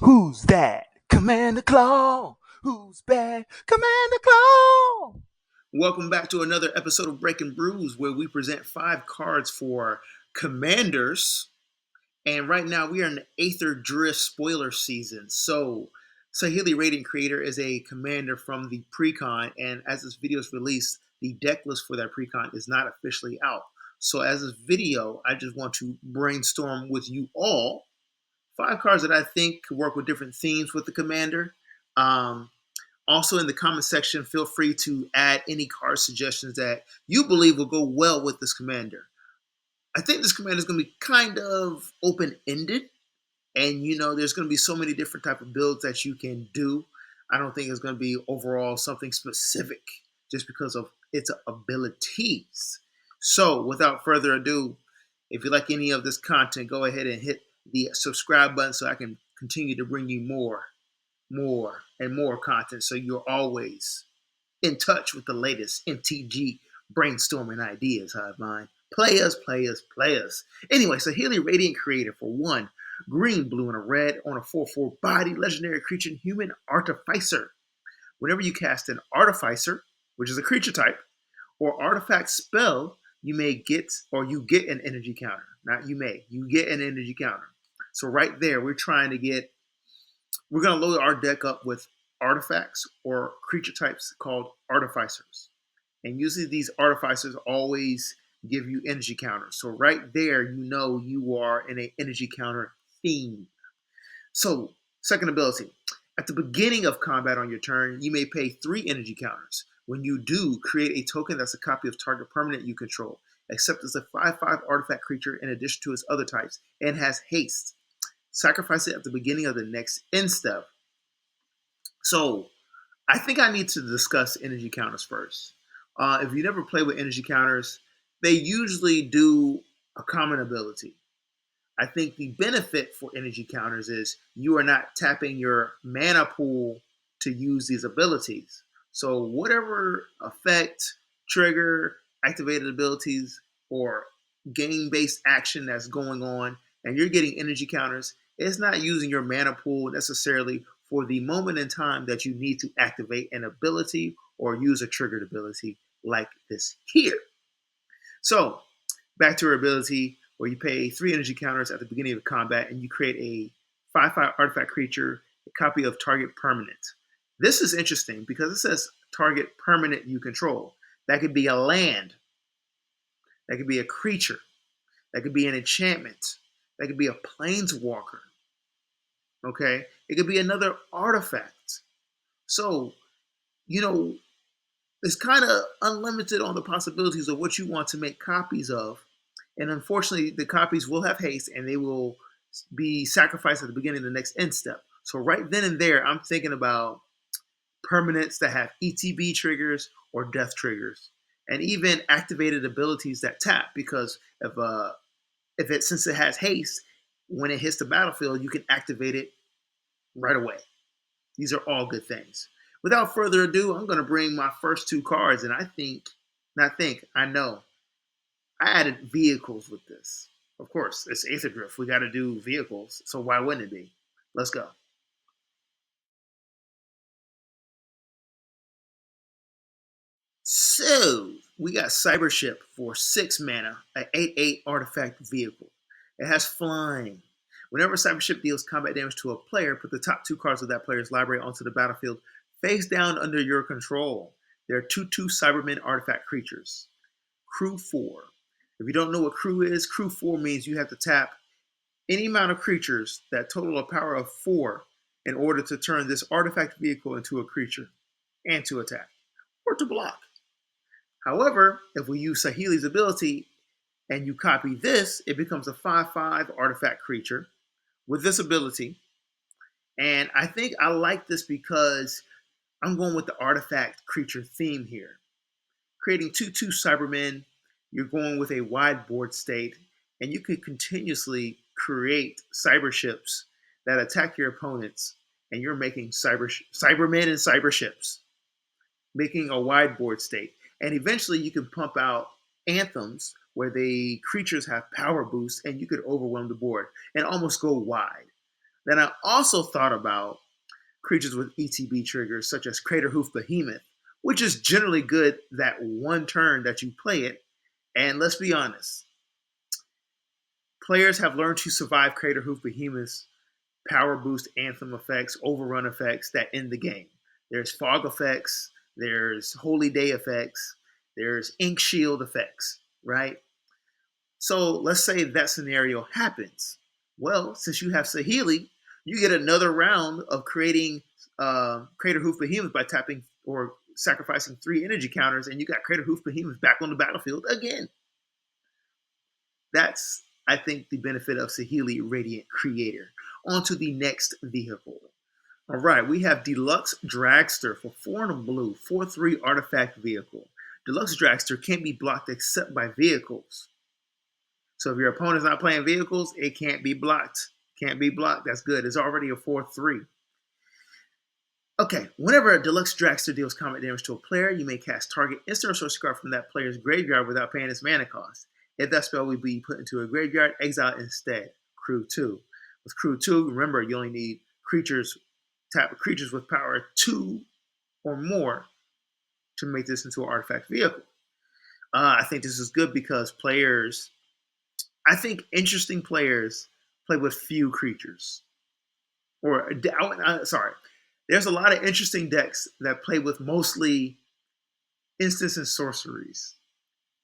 Who's that? Commander Claw. Who's bad? Commander Claw. Welcome back to another episode of Breaking Brews, where we present 5 cards for commanders. And right now we are in the Aetherdrift spoiler season. So Saheeli Rating Creator is a commander from the Precon, and as this video is released, the deck list for that Precon is not officially out. So as this video, I just want to brainstorm with you all 5 cards that I think could work with different themes with the commander. Um, Also, in the comment section, feel free to add any card suggestions that you believe will go well with this commander. I think this commander is going to be kind of open-ended, and there's going to be so many different type of builds that you can do. I don't think it's going to be overall something specific just because of its abilities. So, without further ado, if you like any of this content, go ahead and hit the subscribe button so I can continue to bring you more, and more content so you're always in touch with the latest MTG brainstorming ideas. Hive mind. Players. Anyway, so Saheeli Radiant Creator for 1 green, blue, and a red on a 4/4 body legendary creature, human artificer. Whenever you cast an artificer, which is a creature type, or artifact spell, you get an energy counter. Not you may, you get an energy counter. So right there, we're going to load our deck up with artifacts or creature types called artificers. And usually these artificers always give you energy counters. So right there, you are in an energy counter theme. So, second ability. At the beginning of combat on your turn, you may pay 3 energy counters. When you do, create a token that's a copy of target permanent you control, except it's a 5/5 artifact creature in addition to its other types, and has haste. Sacrifice it at the beginning of the next end step. So, I think I need to discuss energy counters first. If you never play with energy counters, they usually do a common ability. I think the benefit for energy counters is you are not tapping your mana pool to use these abilities. So whatever effect, trigger, activated abilities, or game-based action that's going on, and you're getting energy counters, it's not using your mana pool necessarily for the moment in time that you need to activate an ability or use a triggered ability like this here. So back to her ability, where you pay 3 energy counters at the beginning of combat and you create a 5/5 artifact creature, a copy of target permanent. This is interesting because it says target permanent you control. That could be a land, that could be a creature, that could be an enchantment, that could be a planeswalker. Okay? It could be another artifact. So, you know, it's kind of unlimited on the possibilities of what you want to make copies of. And unfortunately, the copies will have haste and they will be sacrificed at the beginning of the next end step. So right then and there, I'm thinking about permanents that have ETB triggers or death triggers, and even activated abilities that tap. Because since it has haste, when it hits the battlefield, you can activate it right away. These are all good things. Without further ado, I'm going to bring my first 2 cards, and I know I added vehicles with this. Of course, it's Aetherdrift. We got to do vehicles, so why wouldn't it be? Let's go. So, we got Cybership for 6 mana, an 8/8 artifact vehicle. It has flying. Whenever Cybership deals combat damage to a player, put the top 2 cards of that player's library onto the battlefield face down under your control. There are 2/2 Cybermen artifact creatures. Crew 4. If you don't know what crew is, crew 4 means you have to tap any amount of creatures that total a power of 4 in order to turn this artifact vehicle into a creature and to attack or to block. However, if we use Saheeli's ability and you copy this, it becomes a 5/5 artifact creature with this ability. And I think I like this because I'm going with the artifact creature theme here. Creating 2/2 Cybermen, you're going with a wide board state, and you could continuously create cyber ships that attack your opponents, and you're making Cybermen and cyber ships, making a wide board state. And eventually you can pump out anthems where the creatures have power boosts, and you could overwhelm the board and almost go wide. Then I also thought about creatures with ETB triggers, such as Crater Hoof Behemoth, which is generally good that one turn that you play it. And let's be honest, players have learned to survive Crater Hoof Behemoth's power boost anthem effects, overrun effects that end the game. There's fog effects, there's holy day effects, there's ink shield effects, right? So let's say that scenario happens. Well, since you have Saheeli, you get another round of creating Crater Hoof Behemoth by tapping or sacrificing 3 energy counters, and you got Crater Hoof Behemoth back on the battlefield again. That's, I think, the benefit of Saheeli Radiant Creator. On to the next vehicle. All right, we have Deluxe Dragster for 4 and a blue, 4/3 artifact vehicle. Deluxe Dragster can't be blocked except by vehicles. So if your opponent's not playing vehicles, it can't be blocked. Can't be blocked. That's good. It's already a 4/3. Okay, whenever a Deluxe Dragster deals combat damage to a player, you may cast target instant or sorcery card from that player's graveyard without paying its mana cost. If that spell would be put into a graveyard, exile instead. Crew 2. With Crew 2, remember you only need tap creatures with power 2 or more to make this into an artifact vehicle. I think this is good because I think interesting players play with few creatures. Sorry. There's a lot of interesting decks that play with mostly instants and sorceries.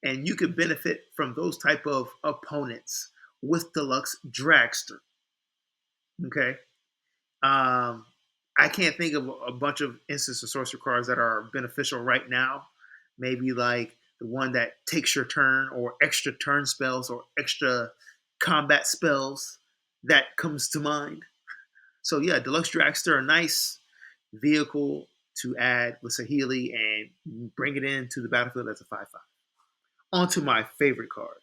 And you could benefit from those type of opponents with Deluxe Dragster. Okay? I can't think of a bunch of instants and sorcery cards that are beneficial right now. Maybe like the one that takes your turn, or extra turn spells, or extra combat spells that comes to mind. So yeah, Deluxe Dragster, a nice vehicle to add with Saheeli and bring it into the battlefield as a 5/5. On to my favorite card.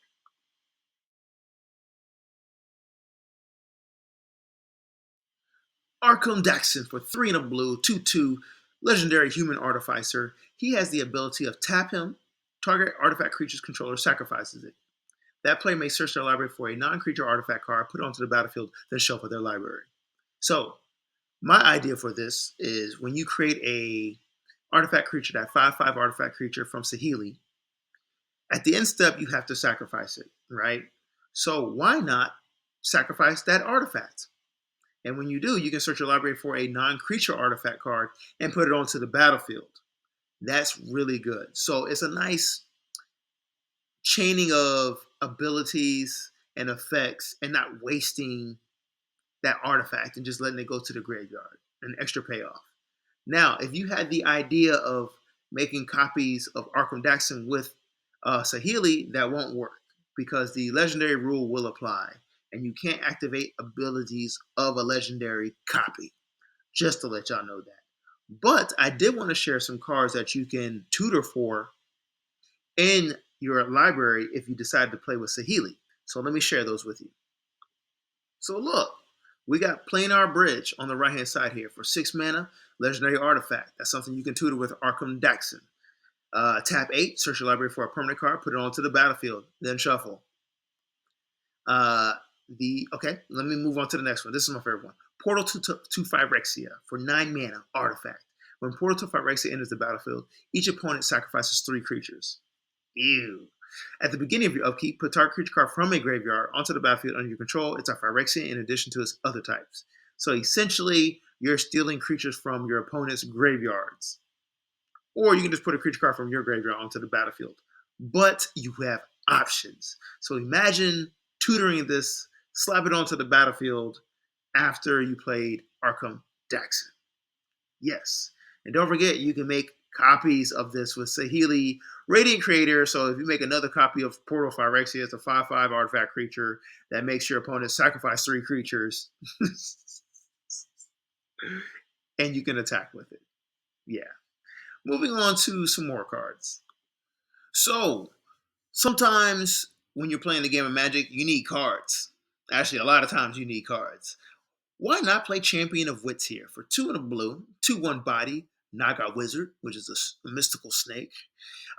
Arkham Daxon for 3 and a blue, 2/2, legendary human artificer. He has the ability of tap him, target artifact creature's controller sacrifices it. That player may search their library for a non-creature artifact card, put it onto the battlefield, then shuffle their library. So, my idea for this is when you create a artifact creature, that 5/5 artifact creature from Saheeli, at the end step you have to sacrifice it, right? So why not sacrifice that artifact? And when you do, you can search your library for a non-creature artifact card and put it onto the battlefield. That's really good. So it's a nice chaining of abilities and effects and not wasting that artifact and just letting it go to the graveyard. An extra payoff. Now, if you had the idea of making copies of Arkham Daxon with Saheeli, that won't work because the legendary rule will apply and you can't activate abilities of a legendary copy. Just to let y'all know that. But I did want to share some cards that you can tutor for in your library if you decide to play with Saheeli. So let me share those with you. So look, we got Planar Bridge on the right hand side here for 6 mana, legendary artifact. That's something you can tutor with Arkham Daxon. Tap 8, search your library for a permanent card, put it onto the battlefield, then shuffle. Okay, let me move on to the next one. This is my favorite one. Portal to Phyrexia for 9 mana, artifact. When Portal to Phyrexia enters the battlefield, each opponent sacrifices 3 creatures. Ew. At the beginning of your upkeep, put target creature card from a graveyard onto the battlefield under your control. It's a Phyrexia in addition to its other types. So essentially, you're stealing creatures from your opponent's graveyards. Or you can just put a creature card from your graveyard onto the battlefield. But you have options. So imagine tutoring this, slap it onto the battlefield after you played Arkham Daxon. Yes. And don't forget, you can make copies of this with Saheeli Radiant Creator. So if you make another copy of Portal Phyrexia, it's a 5/5 artifact creature that makes your opponent sacrifice 3 creatures. And you can attack with it. Yeah. Moving on to some more cards. So sometimes when you're playing the game of Magic, you need cards. Actually, a lot of times you need cards. Why not play Champion of Wits here for 2 and a blue, 2/1 body, Naga Wizard, which is a mystical snake.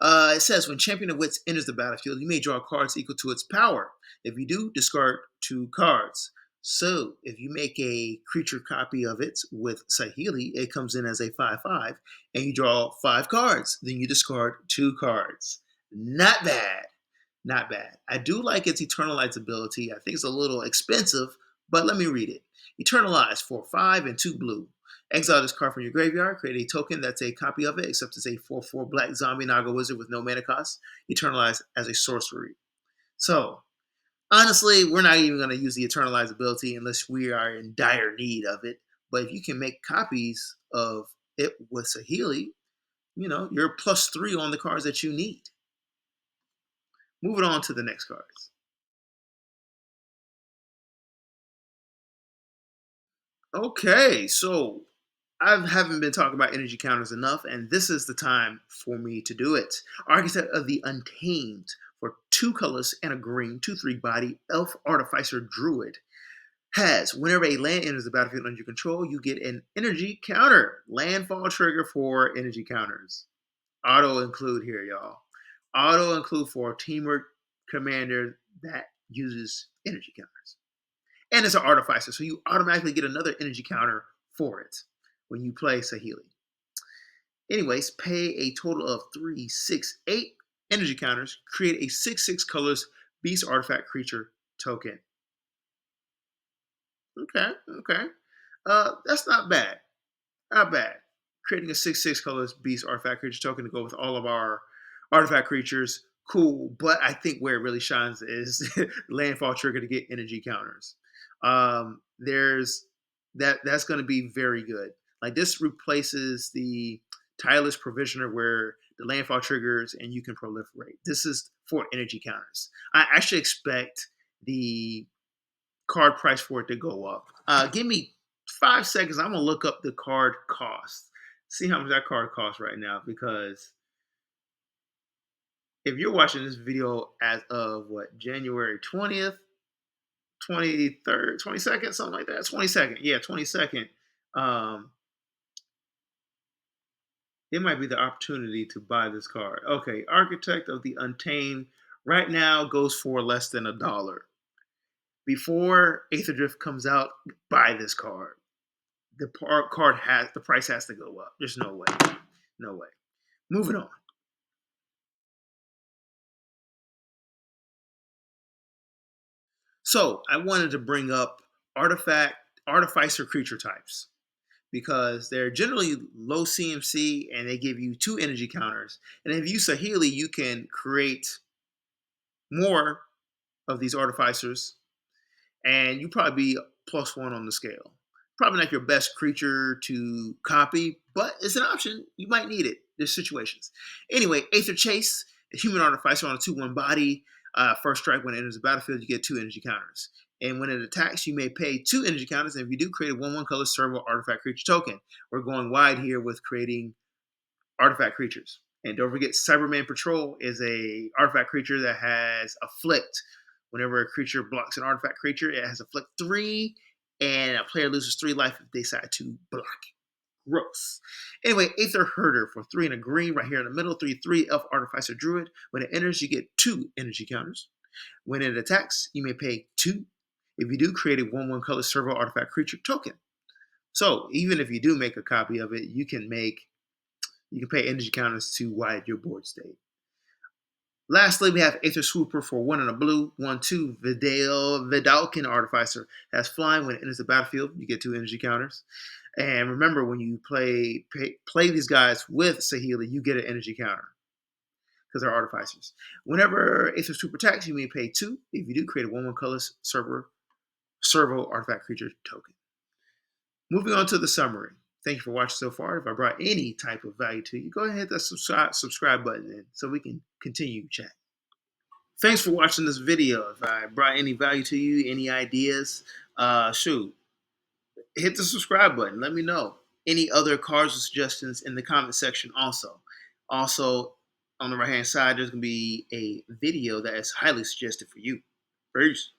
It says when Champion of Wits enters the battlefield, you may draw cards equal to its power. If you do, discard 2 cards. So if you make a creature copy of it with Saheeli, it comes in as a 5/5, and you draw 5 cards. Then you discard 2 cards. Not bad. Not bad. I do like its Eternalize ability. I think it's a little expensive, but let me read it. Eternalize for 5 and 2 blue. Exile this card from your graveyard. Create a token that's a copy of it, except it's a 4/4 black zombie Naga wizard with no mana cost. Eternalize as a sorcery. So, honestly, we're not even going to use the Eternalize ability unless we are in dire need of it. But if you can make copies of it with Saheeli, you're +3 on the cards that you need. Moving on to the next cards. Okay, so I haven't been talking about energy counters enough, and this is the time for me to do it. Architect of the Untamed for 2 colors and a green, 2/3 body, elf artificer druid has whenever a land enters the battlefield under your control, you get an energy counter. Landfall trigger for energy counters. Auto include here, y'all. Auto include for a Temur commander that uses energy counters. And it's an artificer, so you automatically get another energy counter for it when you play Saheeli. Anyways, pay a total of 3, 6, 8 energy counters. Create a 6/6 colors beast artifact creature token. Okay. That's not bad. Not bad. Creating a 6/6 colors beast artifact creature token to go with all of our artifact creatures. Cool, but I think where it really shines is landfall trigger to get energy counters. There's that's going to be very good. Like this replaces the tireless provisioner where the landfall triggers and you can proliferate. This is for energy counters. I actually expect the card price for it to go up. Give me 5 seconds. I'm gonna look up the card cost. See how much that card costs right now. Because if you're watching this video as of what January 20th, 23rd, 22nd, something like that. 22nd, yeah, 22nd. Um, it might be the opportunity to buy this card. Okay, Architect of the Untamed right now goes for less than $1. Before Aetherdrift comes out, buy this card. The price has to go up. There's no way. No way. Moving on. So I wanted to bring up artificer creature types because they're generally low CMC and they give you 2 energy counters. And if you Saheeli, you can create more of these artificers and you probably be +1 on the scale. Probably not your best creature to copy, but it's an option. You might need it. There's situations. Anyway, Aether Chase, a human artificer on a 2/1 body. First strike when it enters the battlefield, you get 2 energy counters. And when it attacks, you may pay 2 energy counters. And if you do, create a 1/1 color servo artifact creature token. We're going wide here with creating artifact creatures. And don't forget, Cyberman Patrol is a artifact creature that has afflict. Whenever a creature blocks an artifact creature, it has afflict 3, and a player loses 3 life if they decide to block. Gross. Anyway, Aether Herder for 3 and a green right here in the middle. 3/3 Elf Artificer Druid. When it enters, you get 2 energy counters. When it attacks, you may pay 2. If you do, create a 1/1 color servo artifact creature token. So even if you do make a copy of it, you can pay energy counters to widen your board state. Lastly, we have Aether Swooper for 1 and a blue, 1/2 Vidalkin Artificer. Has flying when it enters the battlefield. You get 2 energy counters. And remember, when you play these guys with Saheeli, you get an energy counter because they're artificers. Whenever Aether Swooper attacks, you may pay 2. If you do, create a 1/1 colorless servo artifact creature token. Moving on to the summary. Thank you for watching so far. If I brought any type of value to you, go ahead and hit that subscribe button in so we can continue chat. Thanks for watching this video. If I brought any value to you, any ideas, hit the subscribe button. Let me know. Any other cards or suggestions in the comment section also. Also, on the right hand side, there's going to be a video that is highly suggested for you. Peace.